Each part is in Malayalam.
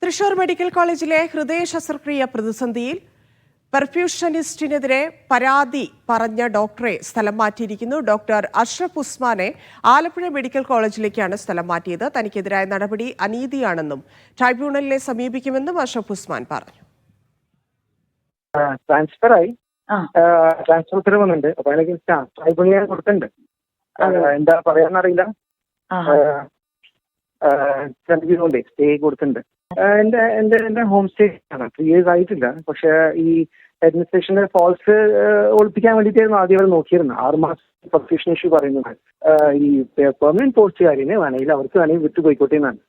തൃശൂർ മെഡിക്കൽ കോളേജിലെ ഹൃദയ ശസ്ത്രക്രിയ പ്രതിസന്ധിയിൽ പെർഫ്യൂഷനിസ്റ്റിനെതിരെ പരാതി പറഞ്ഞ ഡോക്ടറെ സ്ഥലം മാറ്റിയിരിക്കുന്നു. ഡോക്ടർ അഷ്റഫ് ഉസ്മാനെ ആലപ്പുഴ മെഡിക്കൽ കോളേജിലേക്കാണ് സ്ഥലം മാറ്റിയത്. തനിക്കെതിരായ നടപടി അനീതിയാണെന്നും ട്രൈബ്യൂണലിനെ സമീപിക്കുമെന്നും അഷ്റഫ് ഉസ്മാൻ പറഞ്ഞു. ട്രാൻസ്ഫർ ഉത്തരവ് വന്നിട്ടുണ്ട്. അപ്പൊ അതിലേക്ക് ട്രൈബ്യൂണലിൽ കൊടുത്തിട്ടുണ്ട്. എന്താ പറയാന്നറിയില്ല. സ്റ്റേ കൊടുത്തിട്ടുണ്ട്. എന്റെ ഹോം സ്റ്റേ ആണ്. 3 years ആയിട്ടില്ല. പക്ഷെ ഈ അഡ്മിനിസ്ട്രേഷന്റെ ഫോൾസ് ഒളിപ്പിക്കാൻ വേണ്ടിയിട്ടായിരുന്നു ആദ്യം അവർ നോക്കിയിരുന്നത്. 6 മാസം പെർഫ്യൂഷൻ ഇഷ്യൂ പറയുന്നത്. ഈ പെർമനന്റ് പോസ്റ്റുകാരിന് വേണമെങ്കിൽ അവർക്ക് വേണമെങ്കിൽ വിട്ടുപോയിക്കോട്ടെ എന്നാണ്.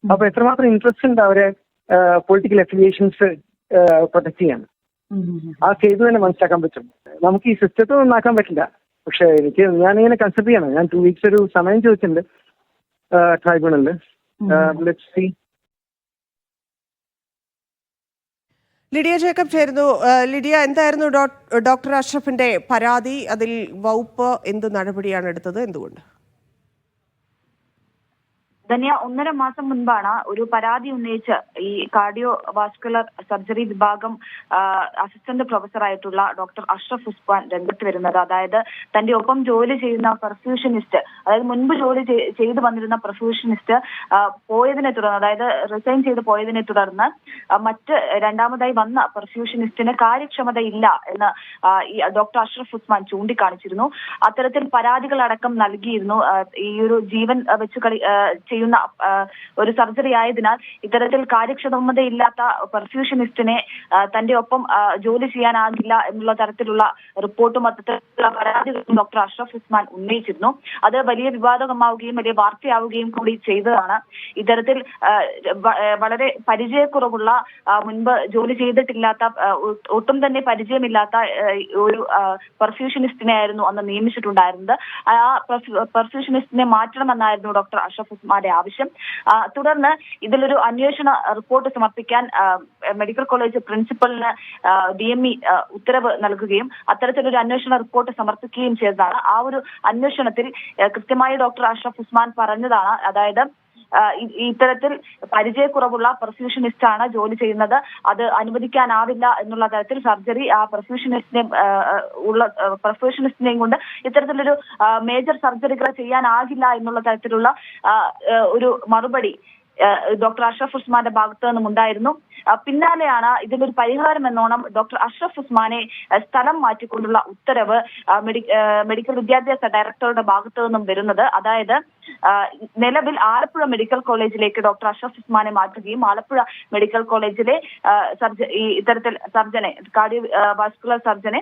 അപ്പൊ എത്രമാത്രം ഇൻട്രസ്റ്റ് ഉണ്ട് അവരെ പൊളിറ്റിക്കൽ അഫിലിയേഷൻസ് പ്രൊട്ടക്ട് ചെയ്യാൻ. ആ ചെയ്ത് തന്നെ മനസ്സിലാക്കാൻ പറ്റും. നമുക്ക് ഈ സിസ്റ്റത്തെ നന്നാക്കാൻ പറ്റില്ല. പക്ഷെ ഞാനിങ്ങനെ കൺസിഡർ ചെയ്യണം. ഞാൻ 2 weeks ഒരു സമയം ചോദിച്ചിട്ടുണ്ട് ട്രൈബ്യൂണലില്. Let's see. ലിഡിയ ജേക്കബ് ചേരുന്നു. ലിഡിയ, എന്തായിരുന്നു ഡോക്ടർ അഷ്റഫിന്റെ പരാതി? അതിൽ വകുപ്പ് എന്ത് നടപടിയാണ് എടുത്തത്? എന്തുകൊണ്ട്? ധന്യ, 1.5 മാസം മുൻപാണ് ഒരു പരാതി ഉന്നയിച്ച് ഈ കാർഡിയോ വാസ്കുലർ സർജറി വിഭാഗം അസിസ്റ്റന്റ് പ്രൊഫസറായിട്ടുള്ള ഡോക്ടർ അഷ്റഫ് ഉസ്മാൻ രംഗത്ത് വരുന്നത്. അതായത് തന്റെ ഒപ്പം ജോലി ചെയ്യുന്ന പെർഫ്യൂഷനിസ്റ്റ്, അതായത് മുൻപ് ജോലി ചെയ്തു വന്നിരുന്ന പെർഫ്യൂഷനിസ്റ്റ് പോയതിനെ തുടർന്ന്, അതായത് റിസൈൻ ചെയ്ത് പോയതിനെ തുടർന്ന് മറ്റ് രണ്ടാമതായി വന്ന പെർഫ്യൂഷനിസ്റ്റിന് കാര്യക്ഷമതയില്ല എന്ന് ഈ ഡോക്ടർ അഷ്റഫ് ഉസ്മാൻ ചൂണ്ടിക്കാണിച്ചിരുന്നു. അത്തരത്തിൽ പരാതികളടക്കം നൽകിയിരുന്നു. ഈ ഒരു ജീവൻ വെച്ച് ചെയ്യുന്ന ഒരു സർജറി ആയതിനാൽ ഇത്തരത്തിൽ കാര്യക്ഷമതയില്ലാത്ത പെർഫ്യൂഷനിസ്റ്റിനെ തന്റെ ഒപ്പം ജോലി ചെയ്യാനാകില്ല എന്നുള്ള തരത്തിലുള്ള റിപ്പോർട്ടും അത്തരത്തിലുള്ള പരാതികളും ഡോക്ടർ അഷ്റഫ് ഉസ്മാൻ ഉന്നയിച്ചിരുന്നു. അത് വലിയ വിവാദമാവുകയും വലിയ വാർത്തയാവുകയും കൂടി ചെയ്തതാണ്. ഇത്തരത്തിൽ വളരെ പരിചയക്കുറവുള്ള, മുൻപ് ജോലി ചെയ്തിട്ടില്ലാത്ത, ഒട്ടും തന്നെ പരിചയമില്ലാത്ത ഒരു പെർഫ്യൂഷനിസ്റ്റിനെ ആയിരുന്നു അന്ന് നിയമിച്ചിട്ടുണ്ടായിരുന്നത്. ആ പെർഫ്യൂഷനിസ്റ്റിനെ മാറ്റണമെന്നായിരുന്നു ഡോക്ടർ അഷ്റഫ് ഉസ്മാന്റെ ആവശ്യം. തുടർന്ന് ഇതിലൊരു അന്വേഷണ റിപ്പോർട്ട് സമർപ്പിക്കാൻ മെഡിക്കൽ കോളേജ് പ്രിൻസിപ്പലിന് DME ഉത്തരവ് നൽകുകയും അത്തരത്തിലൊരു അന്വേഷണ റിപ്പോർട്ട് സമർപ്പിക്കുകയും ചെയ്തതാണ്. ആ ഒരു അന്വേഷണത്തിൽ കൃത്യമായി ഡോക്ടർ അഷ്റഫ് ഉസ്മാൻ പറഞ്ഞതാണ്, അതായത് ഇത്തരത്തിൽ പരിചയക്കുറവുള്ള പെർഫ്യൂഷനിസ്റ്റ് ആണ് ജോലി ചെയ്യുന്നത്, അത് അനുവദിക്കാനാവില്ല എന്നുള്ള തരത്തിൽ സർജറി ആ പെർഫ്യൂഷനിസ്റ്റിനെയും കൊണ്ട് ഇത്തരത്തിലൊരു മേജർ സർജറികൾ ചെയ്യാനാകില്ല എന്നുള്ള തരത്തിലുള്ള ഒരു മറുപടി ഡോക്ടർ അഷ്റഫ് ഉസ്മാന്റെ ഭാഗത്ത് നിന്നും ഉണ്ടായിരുന്നു. പിന്നാലെയാണ് ഇതിനൊരു പരിഹാരം എന്നോണം ഡോക്ടർ അഷ്റഫ് ഉസ്മാനെ സ്ഥലം മാറ്റിക്കൊണ്ടുള്ള ഉത്തരവ് മെഡിക്കൽ വിദ്യാഭ്യാസ ഡയറക്ടറുടെ ഭാഗത്തു നിന്നും വരുന്നത്. അതായത് നിലവിൽ ആലപ്പുഴ മെഡിക്കൽ കോളേജിലേക്ക് ഡോക്ടർ അഷ്റഫ് ഉസ്മാനെ മാറ്റുകയും ആലപ്പുഴ മെഡിക്കൽ കോളേജിലെ ഇത്തരത്തിൽ സർജനെ, കാർഡിയോ വാസ്കുലർ സർജനെ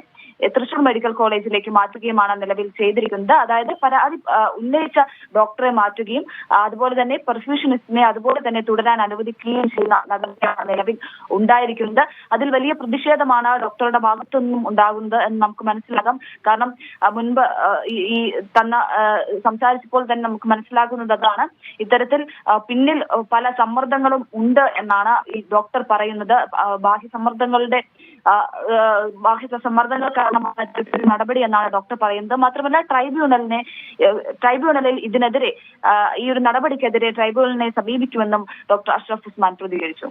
തൃശൂർ മെഡിക്കൽ കോളേജിലേക്ക് മാറ്റുകയുമാണ് നിലവിൽ ചെയ്തിരിക്കുന്നത്. അതായത് പരാതി ഉന്നയിച്ച ഡോക്ടറെ മാറ്റുകയും അതുപോലെ തന്നെ പെർഫ്യൂഷനിസ്റ്റിനെ അതുപോലെ തന്നെ തുടരാൻ അനുവദിക്കുകയും ചെയ്യുന്ന നടപടിയാണ് നിലവിൽ ഉണ്ടായിരിക്കുന്നത്. അതിൽ വലിയ പ്രതിഷേധമാണ് ഡോക്ടറുടെ ഭാഗത്തു നിന്നും ഉണ്ടാകുന്നത് എന്ന് നമുക്ക് മനസ്സിലാക്കാം. കാരണം മുൻപ് ഈ സംസാരിച്ചപ്പോൾ തന്നെ നമുക്ക് മനസ്സിലാകുന്നത് അതാണ്. ഇത്തരത്തിൽ പിന്നിൽ പല സമ്മർദ്ദങ്ങളും ഉണ്ട് എന്നാണ് ഈ ഡോക്ടർ പറയുന്നത്. ബാഹ്യ സമ്മർദ്ദങ്ങൾ കാരണമാണ് നടപടി എന്നാണ് ഡോക്ടർ പറയുന്നത്. മാത്രമല്ല ട്രൈബ്യൂണലിൽ ഇതിനെതിരെ, ഈ ഒരു നടപടിക്കെതിരെ ട്രൈബ്യൂണലിനെ സമീപിക്കുമെന്നും ഡോക്ടർ അഷ്റഫ് ഉസ്മാൻ പ്രതികരിച്ചു.